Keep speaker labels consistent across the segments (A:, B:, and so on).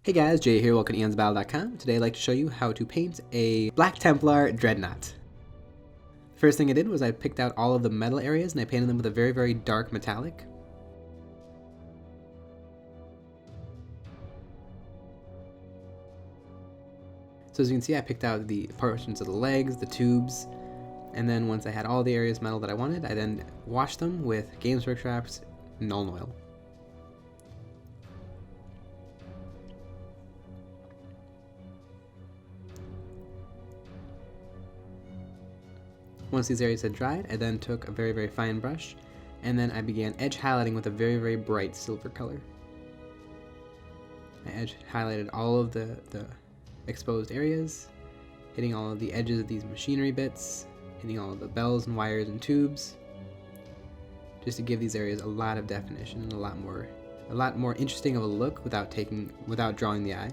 A: Hey guys, Jay here, welcome to EonsOfBattle.com. Today I'd like to show you how to paint a Black Templar Dreadnought. First thing I did was I picked out all of the metal areas and I painted them with a very, very dark metallic. So as you can see, I picked out the portions of the legs, the tubes, and then once I had all the areas metal that I wanted, I then washed them with Games Workshop's Nuln Oil. Once these areas had dried, I then took a very, very fine brush, and then I began edge highlighting with a very, very bright silver color. I edge highlighted all of the exposed areas, hitting all of the edges of these machinery bits, hitting all of the bells and wires and tubes, just to give these areas a lot of definition and a lot more interesting of a look without drawing the eye.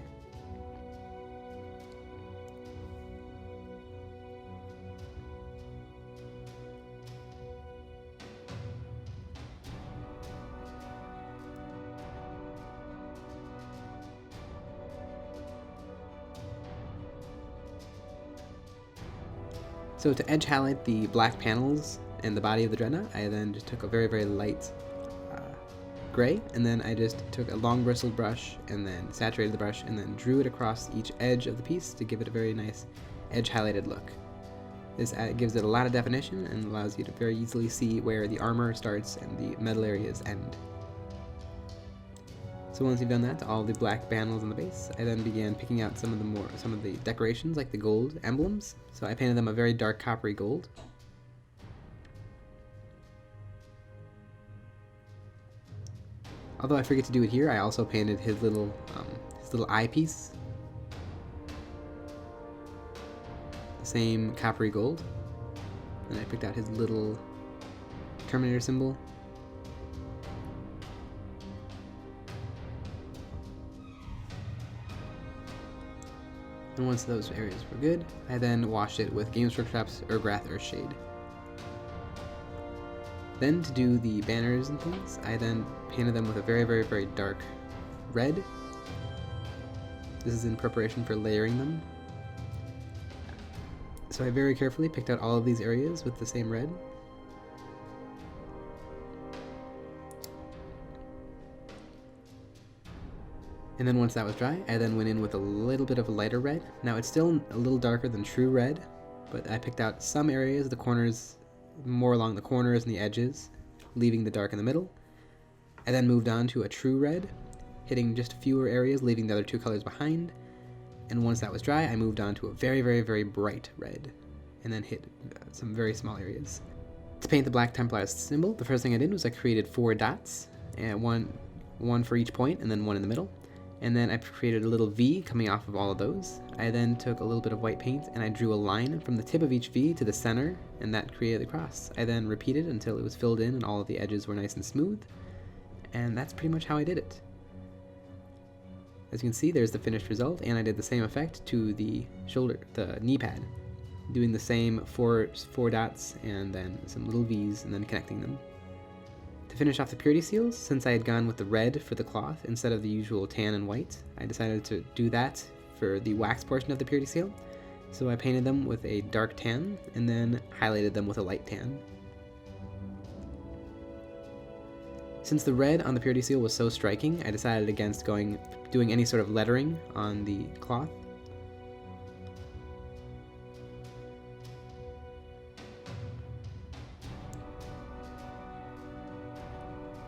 A: So to edge highlight the black panels and the body of the Dreadnought, I then just took a very, very light gray, and then I just took a long bristled brush and then saturated the brush and then drew it across each edge of the piece to give it a very nice edge highlighted look. This gives it a lot of definition and allows you to very easily see where the armor starts and the metal areas end. So once you've done that to all the black panels on the base, I then began picking out some of the decorations, like the gold emblems. So I painted them a very dark coppery gold. Although I forget to do it here, I also painted his little eyepiece, the same coppery gold. And I picked out his little Terminator symbol. And once those areas were good, I then washed it with Games Workshop's Urgrath Earthshade. Then to do the banners and things, I then painted them with a very, very, very dark red. This is in preparation for layering them. So I very carefully picked out all of these areas with the same red. And then once that was dry, I then went in with a little bit of a lighter red. Now it's still a little darker than true red, but I picked out some areas, the corners, more along the corners and the edges, leaving the dark in the middle. I then moved on to a true red, hitting just fewer areas, leaving the other two colors behind. And once that was dry, I moved on to a very, very, very bright red, and then hit some very small areas. To paint the Black Templar's symbol, the first thing I did was I created 4 dots, and one for each point, and then one in the middle. And then I created a little V coming off of all of those. I then took a little bit of white paint and I drew a line from the tip of each V to the center, and that created the cross. I then repeated until it was filled in and all of the edges were nice and smooth. And that's pretty much how I did it. As you can see, there's the finished result, and I did the same effect to the knee pad, doing the same four dots and then some little V's and then connecting them. To finish off the purity seals, since I had gone with the red for the cloth instead of the usual tan and white, I decided to do that for the wax portion of the purity seal. So I painted them with a dark tan and then highlighted them with a light tan. Since the red on the purity seal was so striking, I decided against doing any sort of lettering on the cloth.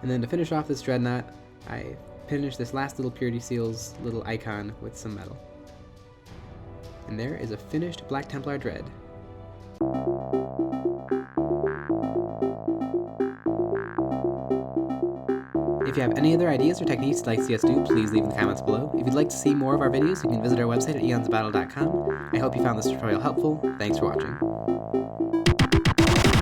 A: And then to finish off this Dreadnought, I finished this last little Purity Seal's little icon with some metal. And there is a finished Black Templar Dread. If you have any other ideas or techniques you'd like to see us do, please leave in the comments below. If you'd like to see more of our videos, you can visit our website at EonsOfBattle.com. I hope you found this tutorial helpful. Thanks for watching.